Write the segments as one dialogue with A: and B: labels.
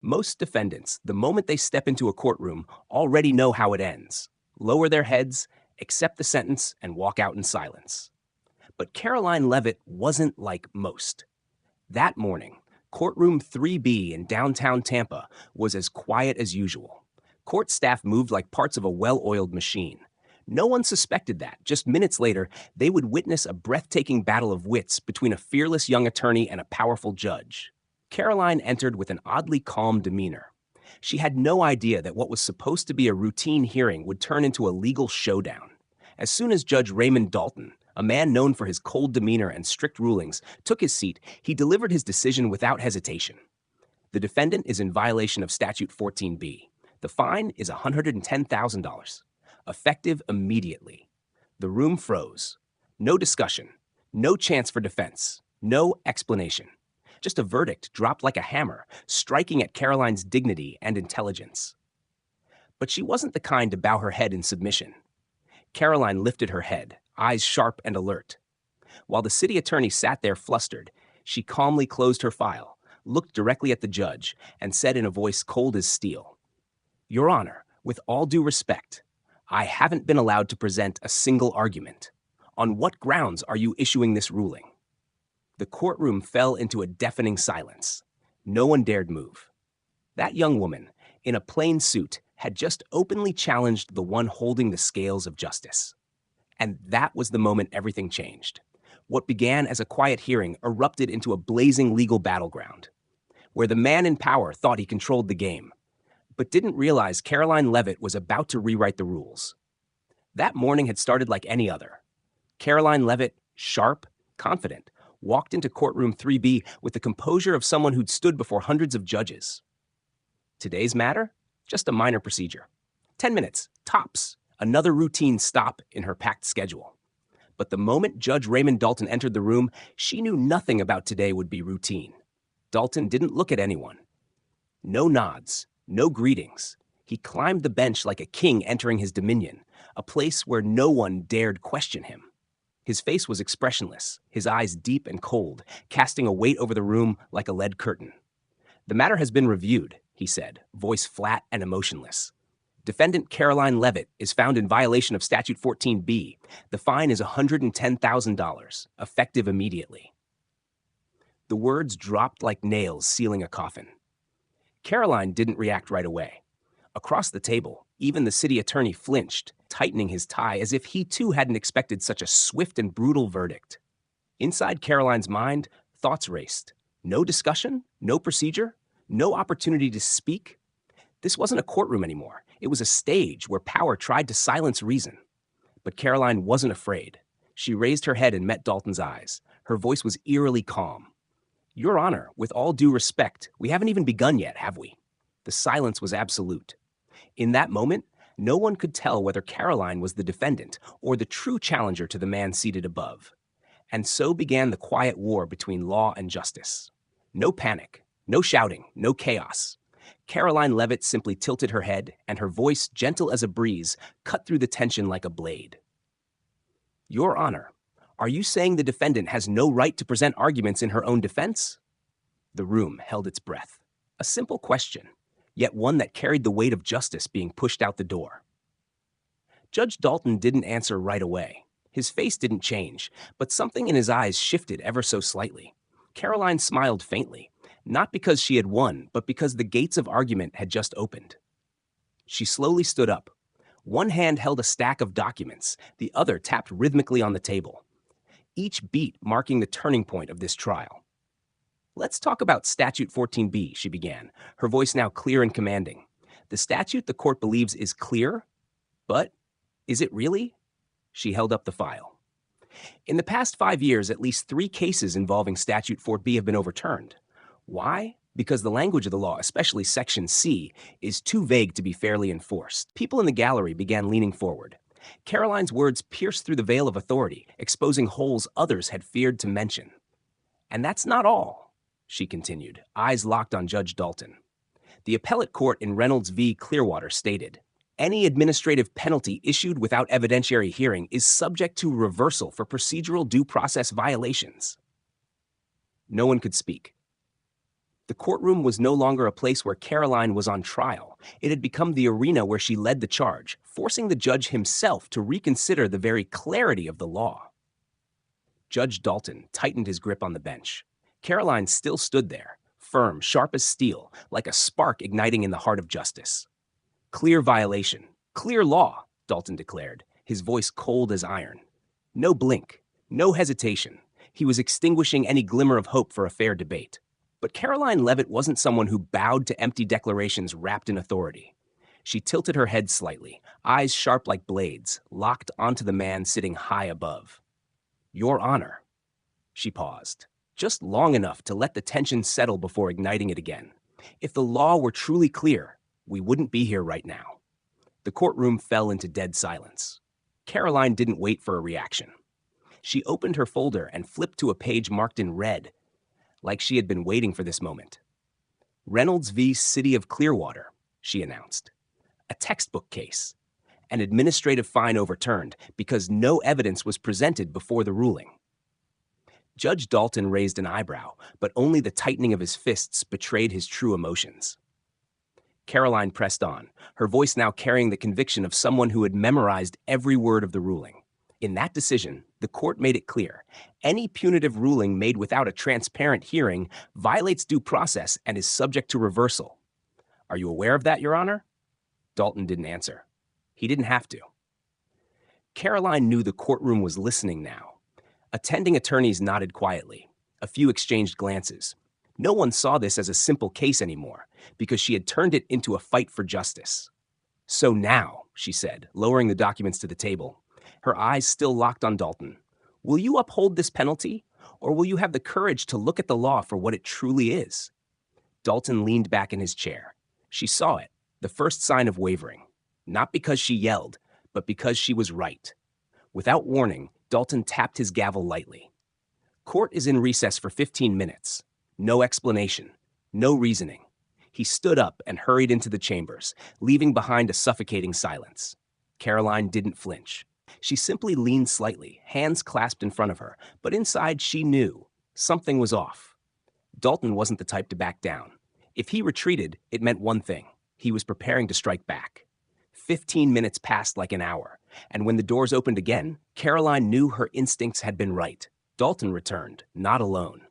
A: Most defendants, the moment they step into a courtroom, already know how it ends. Lower their heads, accept the sentence, and walk out in silence. But Karoline Leavitt wasn't like most. That morning, courtroom 3B in downtown Tampa was as quiet as usual. Court staff moved like parts of a well-oiled machine. No one suspected that, just minutes later, they would witness a breathtaking battle of wits between a fearless young attorney and a powerful judge. Karoline entered with an oddly calm demeanor. She had no idea that what was supposed to be a routine hearing would turn into a legal showdown. As soon as Judge Raymond Dalton, a man known for his cold demeanor and strict rulings, took his seat, he delivered his decision without hesitation. The defendant is in violation of Statute 14B. The fine is $110,000. Effective immediately. The room froze. No discussion. No chance for defense. No explanation. Just a verdict dropped like a hammer, striking at Karoline's dignity and intelligence. But she wasn't the kind to bow her head in submission. Karoline lifted her head, eyes sharp and alert. While the city attorney sat there flustered, she calmly closed her file, looked directly at the judge, and said in a voice cold as steel, "Your Honor, with all due respect, I haven't been allowed to present a single argument. On what grounds are you issuing this ruling?" The courtroom fell into a deafening silence. No one dared move. That young woman, in a plain suit, had just openly challenged the one holding the scales of justice. And that was the moment everything changed. What began as a quiet hearing erupted into a blazing legal battleground, where the man in power thought he controlled the game, but didn't realize Karoline Leavitt was about to rewrite the rules. That morning had started like any other. Karoline Leavitt, sharp, confident, walked into courtroom 3B with the composure of someone who'd stood before hundreds of judges. Today's matter? Just a minor procedure. 10 minutes, tops, another routine stop in her packed schedule. But the moment Judge Raymond Dalton entered the room, she knew nothing about today would be routine. Dalton didn't look at anyone. No nods, no greetings. He climbed the bench like a king entering his dominion, a place where no one dared question him. His face was expressionless, his eyes deep and cold, casting a weight over the room like a lead curtain. "The matter has been reviewed," he said, voice flat and emotionless. "Defendant Karoline Leavitt is found in violation of Statute 14B. The fine is $110,000, effective immediately." The words dropped like nails sealing a coffin. Karoline didn't react right away. Across the table, even the city attorney flinched, tightening his tie as if he too hadn't expected such a swift and brutal verdict. Inside Karoline's mind, thoughts raced. No discussion, no procedure, no opportunity to speak. This wasn't a courtroom anymore. It was a stage where power tried to silence reason. But Karoline wasn't afraid. She raised her head and met Dalton's eyes. Her voice was eerily calm. "Your Honor, with all due respect, we haven't even begun yet, have we?" The silence was absolute. In that moment, no one could tell whether Karoline was the defendant or the true challenger to the man seated above. And so began the quiet war between law and justice. No panic, no shouting, no chaos. Karoline Leavitt simply tilted her head, and her voice, gentle as a breeze, cut through the tension like a blade. "Your Honor, are you saying the defendant has no right to present arguments in her own defense?" The room held its breath. A simple question, yet one that carried the weight of justice being pushed out the door. Judge Dalton didn't answer right away. His face didn't change, but something in his eyes shifted ever so slightly. Karoline smiled faintly, not because she had won, but because the gates of argument had just opened. She slowly stood up. One hand held a stack of documents, the other tapped rhythmically on the table, each beat marking the turning point of this trial. "Let's talk about Statute 14B, she began, her voice now clear and commanding. "The statute the court believes is clear, but is it really?" She held up the file. "In the past 5 years, at least 3 cases involving Statute 4B have been overturned. Why? Because the language of the law, especially Section C, is too vague to be fairly enforced." People in the gallery began leaning forward. Karoline's words pierced through the veil of authority, exposing holes others had feared to mention. "And that's not all," she continued, eyes locked on Judge Dalton. "The appellate court in Reynolds v. Clearwater stated, any administrative penalty issued without evidentiary hearing is subject to reversal for procedural due process violations." No one could speak. The courtroom was no longer a place where Karoline was on trial. It had become the arena where she led the charge, forcing the judge himself to reconsider the very clarity of the law. Judge Dalton tightened his grip on the bench. Karoline still stood there, firm, sharp as steel, like a spark igniting in the heart of justice. Clear violation. Clear law, Dalton declared, his voice cold as iron. No blink. No hesitation. He was extinguishing any glimmer of hope for a fair debate. But Karoline Leavitt wasn't someone who bowed to empty declarations wrapped in authority. She tilted her head slightly, eyes sharp like blades, locked onto the man sitting high above. Your Honor. She paused, just long enough to let the tension settle before igniting it again. If the law were truly clear, we wouldn't be here right now. The courtroom fell into dead silence. Karoline didn't wait for a reaction. She opened her folder and flipped to a page marked in red, like she had been waiting for this moment. Reynolds v. City of Clearwater, she announced. A textbook case. An administrative fine overturned because no evidence was presented before the ruling. Judge Dalton raised an eyebrow, but only the tightening of his fists betrayed his true emotions. Karoline pressed on, her voice now carrying the conviction of someone who had memorized every word of the ruling. In that decision, the court made it clear, any punitive ruling made without a transparent hearing violates due process and is subject to reversal. Are you aware of that, Your Honor? Dalton didn't answer. He didn't have to. Karoline knew the courtroom was listening now. Attending attorneys nodded quietly. A few exchanged glances. No one saw this as a simple case anymore, because she had turned it into a fight for justice. So now, she said, lowering the documents to the table, her eyes still locked on Dalton, will you uphold this penalty, or will you have the courage to look at the law for what it truly is? Dalton leaned back in his chair. She saw it, the first sign of wavering. Not because she yelled, but because she was right. Without warning, Dalton tapped his gavel lightly. Court is in recess for 15 minutes. No explanation. No reasoning. He stood up and hurried into the chambers, leaving behind a suffocating silence. Karoline didn't flinch. She simply leaned slightly, hands clasped in front of her, but inside she knew something was off. Dalton wasn't the type to back down. If he retreated, it meant one thing. He was preparing to strike back. 15 minutes passed like an hour, and when the doors opened again, Karoline knew her instincts had been right. Dalton returned, not alone.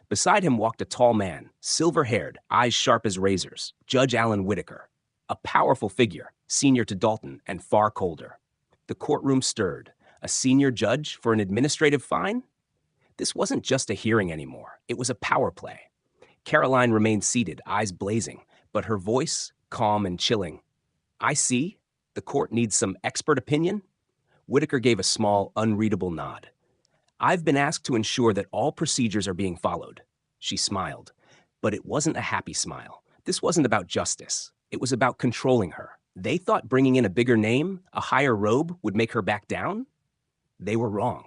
A: Beside him walked a tall man, silver-haired, eyes sharp as razors, Judge Alan Whitaker, a powerful figure, senior to Dalton and far colder. The courtroom stirred. A senior judge for an administrative fine? This wasn't just a hearing anymore. It was a power play. Karoline remained seated, eyes blazing, but her voice, calm and chilling. I see. The court needs some expert opinion? Whitaker gave a small, unreadable nod. I've been asked to ensure that all procedures are being followed. She smiled, but it wasn't a happy smile. This wasn't about justice. It was about controlling her. They thought bringing in a bigger name, a higher robe, would make her back down? They were wrong.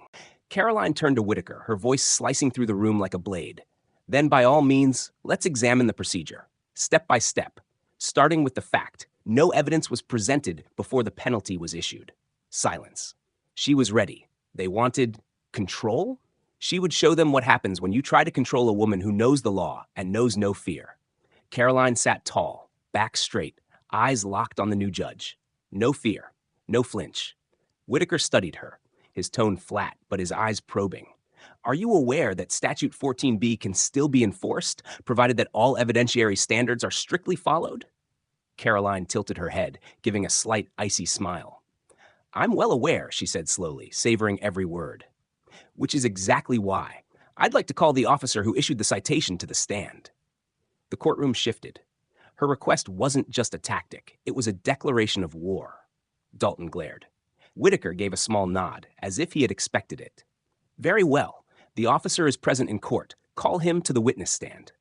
A: Karoline turned to Whitaker, her voice slicing through the room like a blade. Then, by all means, let's examine the procedure, step by step, starting with the fact no evidence was presented before the penalty was issued. Silence. She was ready. They wanted control? She would show them what happens when you try to control a woman who knows the law and knows no fear. Karoline sat tall, back straight, eyes locked on the new judge. No fear, no flinch. Whitaker studied her, his tone flat, but his eyes probing. Are you aware that Statute 14b can still be enforced, provided that all evidentiary standards are strictly followed? Karoline tilted her head, giving a slight icy smile. I'm well aware, she said slowly, savoring every word. Which is exactly why I'd like to call the officer who issued the citation to the stand. The courtroom shifted. Her request wasn't just a tactic, it was a declaration of war. Dalton glared. Whitaker gave a small nod, as if he had expected it. Very well. The officer is present in court. Call him to the witness stand.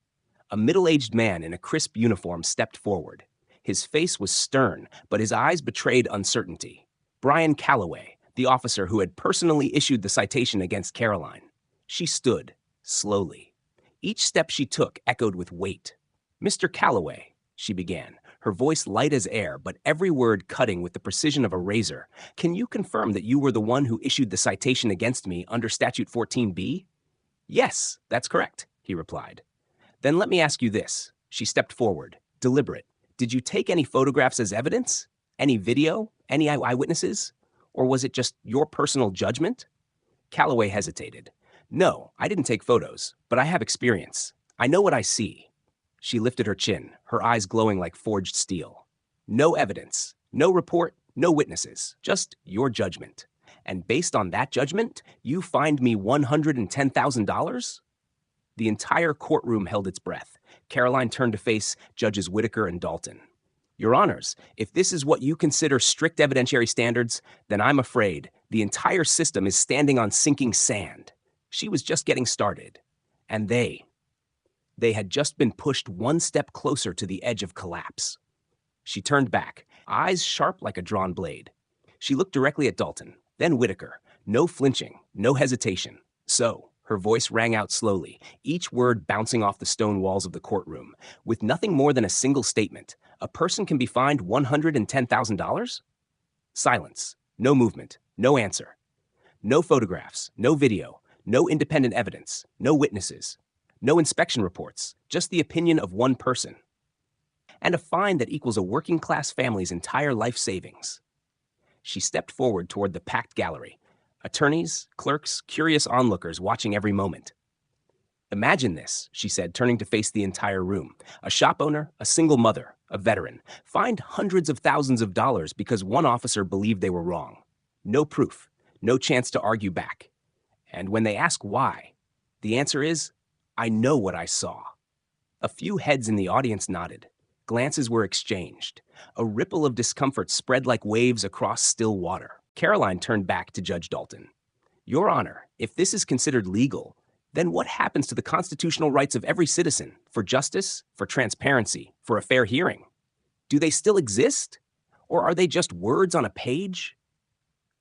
A: A middle-aged man in a crisp uniform stepped forward. His face was stern, but his eyes betrayed uncertainty. Brian Calloway, the officer who had personally issued the citation against Karoline. She stood, slowly. Each step she took echoed with weight. Mr. Calloway, she began, her voice light as air, but every word cutting with the precision of a razor. Can you confirm that you were the one who issued the citation against me under Statute 14b? Yes, that's correct, he replied. Then let me ask you this. She stepped forward, deliberate. Did you take any photographs as evidence? Any video? Any eyewitnesses? Or was it just your personal judgment? Calloway hesitated. No, I didn't take photos, but I have experience. I know what I see. She lifted her chin, her eyes glowing like forged steel. No evidence, no report, no witnesses, just your judgment. And based on that judgment, you fined me $110,000? The entire courtroom held its breath. Karoline turned to face Judges Whitaker and Dalton. Your Honors, if this is what you consider strict evidentiary standards, then I'm afraid the entire system is standing on sinking sand. She was just getting started. And they had just been pushed one step closer to the edge of collapse. She turned back, eyes sharp like a drawn blade. She looked directly at Dalton, then Whitaker. No flinching, no hesitation. So, her voice rang out slowly, each word bouncing off the stone walls of the courtroom, with nothing more than a single statement. A person can be fined $110,000? Silence. No movement. No answer. No photographs. No video. No independent evidence. No witnesses. No inspection reports. Just the opinion of one person. And a fine that equals a working-class family's entire life savings. She stepped forward toward the packed gallery. Attorneys, clerks, curious onlookers watching every moment. Imagine this, she said, turning to face the entire room. A shop owner, a single mother, a veteran, fined hundreds of thousands of dollars because one officer believed they were wrong. No proof, no chance to argue back. And when they ask why, the answer is, I know what I saw. A few heads in the audience nodded. Glances were exchanged. A ripple of discomfort spread like waves across still water. Karoline turned back to Judge Dalton. Your Honor, if this is considered legal, then what happens to the constitutional rights of every citizen for justice, for transparency, for a fair hearing? Do they still exist? Or are they just words on a page?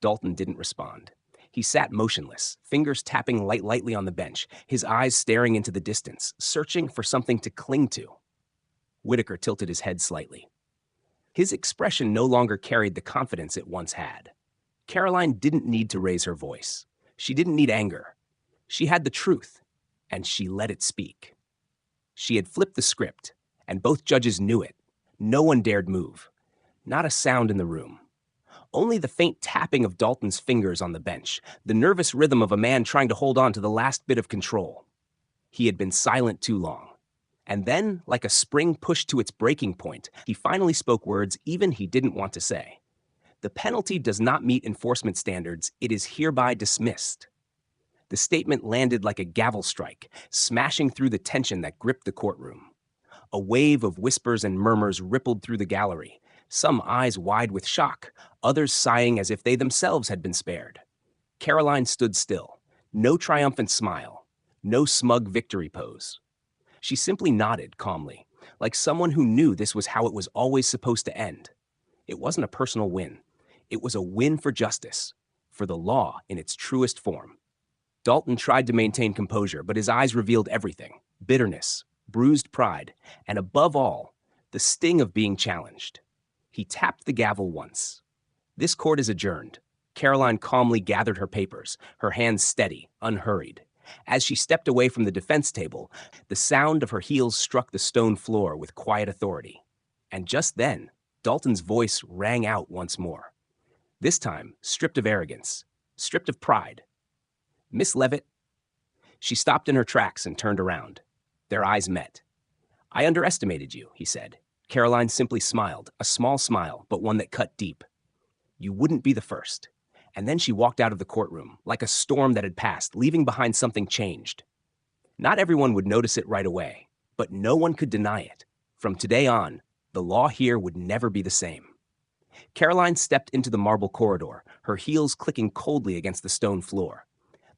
A: Dalton didn't respond. He sat motionless, fingers tapping lightly on the bench, his eyes staring into the distance, searching for something to cling to. Whitaker tilted his head slightly. His expression no longer carried the confidence it once had. Karoline didn't need to raise her voice. She didn't need anger. She had the truth, and she let it speak. She had flipped the script, and both judges knew it. No one dared move. Not a sound in the room. Only the faint tapping of Dalton's fingers on the bench, the nervous rhythm of a man trying to hold on to the last bit of control. He had been silent too long. And then, like a spring pushed to its breaking point, he finally spoke words even he didn't want to say. The penalty does not meet enforcement standards. It is hereby dismissed. The statement landed like a gavel strike, smashing through the tension that gripped the courtroom. A wave of whispers and murmurs rippled through the gallery, some eyes wide with shock, others sighing as if they themselves had been spared. Karoline stood still, no triumphant smile, no smug victory pose. She simply nodded calmly, like someone who knew this was how it was always supposed to end. It wasn't a personal win. It was a win for justice, for the law in its truest form. Dalton tried to maintain composure, but his eyes revealed everything: bitterness, bruised pride, and above all, the sting of being challenged. He tapped the gavel once. This court is adjourned. Karoline calmly gathered her papers, her hands steady, unhurried. As she stepped away from the defense table, the sound of her heels struck the stone floor with quiet authority. And just then, Dalton's voice rang out once more. This time, stripped of arrogance, stripped of pride. Miss Leavitt. She stopped in her tracks and turned around. Their eyes met. I underestimated you, he said. Karoline simply smiled, a small smile, but one that cut deep. You wouldn't be the first. And then she walked out of the courtroom, like a storm that had passed, leaving behind something changed. Not everyone would notice it right away, but no one could deny it. From today on, the law here would never be the same. Karoline stepped into the marble corridor, her heels clicking coldly against the stone floor.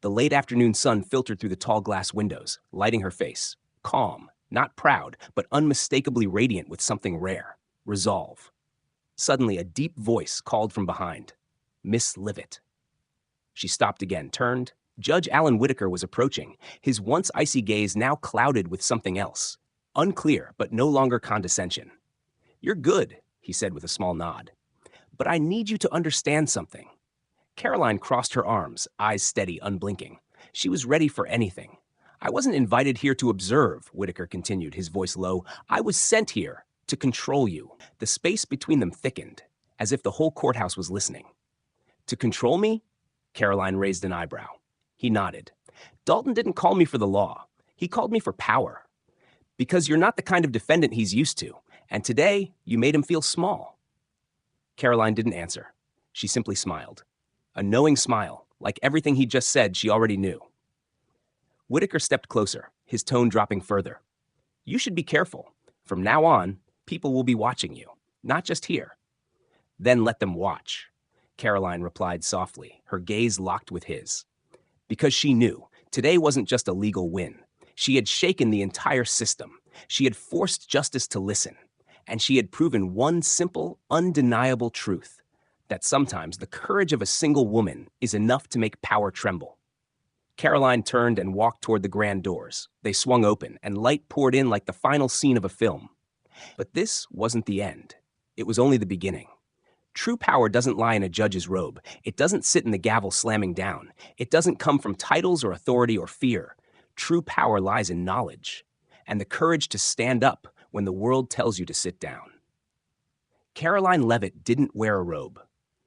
A: The late afternoon sun filtered through the tall glass windows, lighting her face. Calm, not proud, but unmistakably radiant with something rare. Resolve. Suddenly, a deep voice called from behind. Miss Leavitt. She stopped again, turned. Judge Alan Whitaker was approaching, his once icy gaze now clouded with something else. Unclear, but no longer condescension. You're good, he said with a small nod. But I need you to understand something. Karoline crossed her arms, eyes steady, unblinking. She was ready for anything. I wasn't invited here to observe, Whitaker continued, his voice low. I was sent here to control you. The space between them thickened, as if the whole courthouse was listening. To control me? Karoline raised an eyebrow. He nodded. Dalton didn't call me for the law. He called me for power. Because you're not the kind of defendant he's used to, and today you made him feel small. Karoline didn't answer. She simply smiled. A knowing smile, like everything he just said she already knew. Whitaker stepped closer, his tone dropping further. You should be careful. From now on, people will be watching you, not just here. Then let them watch, Karoline replied softly, her gaze locked with his. Because she knew, today wasn't just a legal win. She had shaken the entire system. She had forced justice to listen. And she had proven one simple, undeniable truth, that sometimes the courage of a single woman is enough to make power tremble. Karoline turned and walked toward the grand doors. They swung open, and light poured in like the final scene of a film. But this wasn't the end. It was only the beginning. True power doesn't lie in a judge's robe. It doesn't sit in the gavel slamming down. It doesn't come from titles or authority or fear. True power lies in knowledge, and the courage to stand up when the world tells you to sit down. Karoline Leavitt didn't wear a robe.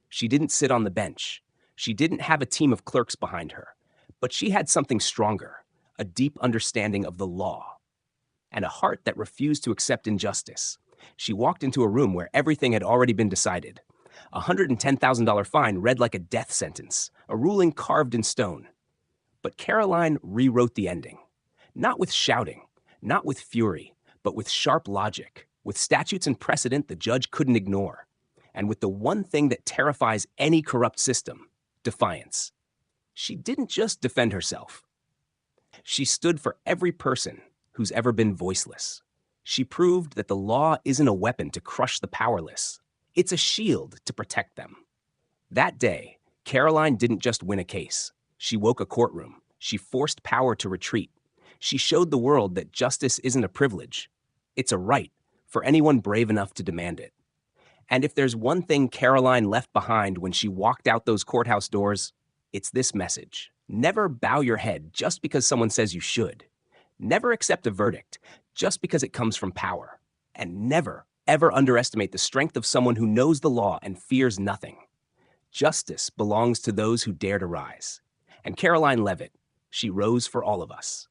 A: She didn't sit on the bench. She didn't have a team of clerks behind her. But she had something stronger, a deep understanding of the law, and a heart that refused to accept injustice. She walked into a room where everything had already been decided. A $110,000 fine read like a death sentence, a ruling carved in stone. But Karoline rewrote the ending. Not with shouting, not with fury, but with sharp logic, with statutes and precedent the judge couldn't ignore, and with the one thing that terrifies any corrupt system, defiance. She didn't just defend herself. She stood for every person who's ever been voiceless. She proved that the law isn't a weapon to crush the powerless. It's a shield to protect them. That day, Karoline didn't just win a case. She woke a courtroom. She forced power to retreat. She showed the world that justice isn't a privilege. It's a right for anyone brave enough to demand it. And if there's one thing Karoline left behind when she walked out those courthouse doors, it's this message. Never bow your head just because someone says you should. Never accept a verdict just because it comes from power. And never, ever underestimate the strength of someone who knows the law and fears nothing. Justice belongs to those who dare to rise. And Karoline Leavitt, she rose for all of us.